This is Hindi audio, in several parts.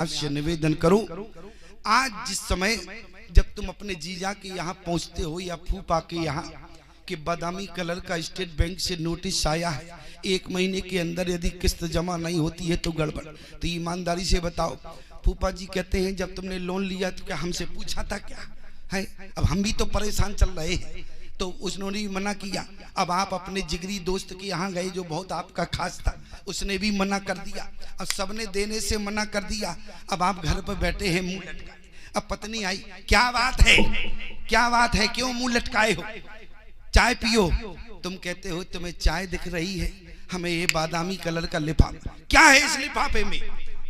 आपसे निवेदन करूं, आज जिस समय जब तुम अपने जीजा के यहाँ पहुँचते हो या फूफा के यहाँ कि बादामी कलर का स्टेट बैंक से नोटिस आया है, 1 महीने के अंदर यदि किस्त जमा नहीं होती है तो गड़बड़। तो ईमानदारी से बताओ, फूफा जी कहते हैं जब तुमने लोन लिया तो क्या हमसे पूछा था क्या है? अब हम भी तो परेशान चल रहे हैं, तो उसने भी मना किया। अब आप अपने जिगरी दोस्त के यहाँ गए जो बहुत आपका खास था, उसने भी मना कर दिया। अब सबने देने से मना कर दिया। अब आप घर पर बैठे हैं मुंह लटकाए। अब पत्नी आई, क्या बात है, क्या बात है, क्यों मुंह लटकाए हो, चाय पियो। तुम कहते हो तुम्हें चाय दिख रही है, हमें ये बादामी कलर का लिफाफा, क्या है इस लिफाफे में?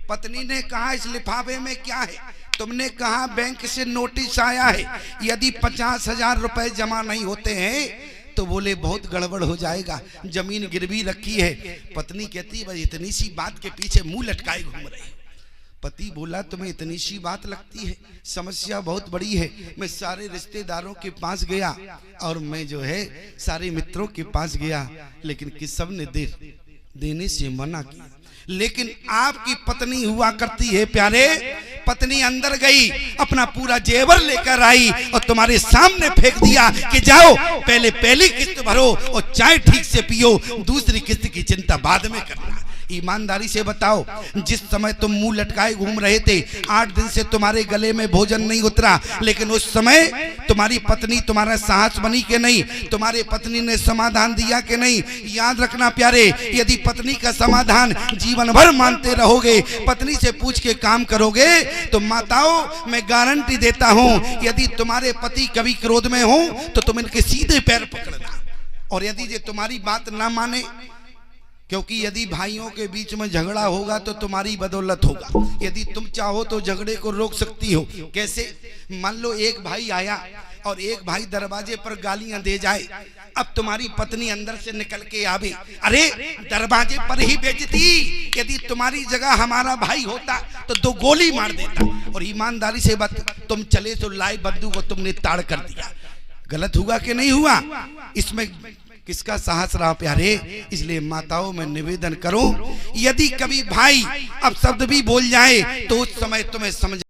पत्नी ने कहा इस लिफाफे में क्या है? तुमने कहा बैंक से नोटिस आया है, यदि 50,000 रुपए जमा नहीं होते हैं तो बोले बहुत गड़बड़ हो जाएगा, जमीन गिरवी रखी है। पत्नी कहती भाई इतनी सी बात के पीछे मुंह लटकाए घूम रहे। पति बोला तुम्हें इतनी सी बात लगती है, समस्या बहुत बड़ी है। मैं सारे रिश्तेदारों के पास गया और मैं जो है सारे मित्रों के पास गया, लेकिन किस सब ने देने से मना किया। लेकिन आपकी पत्नी हुआ करती है प्यारे, पत्नी अंदर गई, अपना पूरा जेवर लेकर आई और तुम्हारे सामने फेंक दिया कि जाओ पहले पहली किस्त भरो और चाय ठीक से पियो, दूसरी किस्त की चिंता बाद में करना। ईमानदारी से बताओ, जिस समय तुम मुंह लटकाए घूम रहे थे, 8 दिन से तुम्हारे गले में भोजन नहीं उतरा, लेकिन उस समय तुम्हारी पत्नी तुम्हारा साहस बनी कि नहीं? तुम्हारे पत्नी ने समाधान दिया कि नहीं? याद रखना प्यारे, यदि पत्नी का समाधान जीवन भर मानते रहोगे, पत्नी से पूछ के काम करोगे, तो माताओं मैं गारंटी देता हूं, यदि तुम्हारे पति कभी क्रोध में हो तो तुम इनके सीधे पैर पकड़ना। और यदि ये तुम्हारी बात ना माने, क्योंकि यदि भाइयों के बीच में झगड़ा होगा तो तुम्हारी बदौलत होगा, यदि तुम चाहो तो झगड़े को रोक सकती हो। कैसे? मान लो एक भाई आया और एक भाई दरवाजे पर गालियां दे जाए, अब तुम्हारी पत्नी अंदर से निकल के आवे, अरे दरवाजे पर ही बेइज्जती, यदि तुम्हारी जगह हमारा भाई होता तो 2 गोली मार देता। और ईमानदारी से बात, तुम चले तो लाई बंदूक को तुमने ताड़ कर दिया। गलत हुआ कि नहीं हुआ? इसमें किसका साहस रहा प्यारे? इसलिए माताओं में निवेदन करूं, यदि कभी भाई अब शब्द भी बोल जाए तो उस समय तुम्हें समझ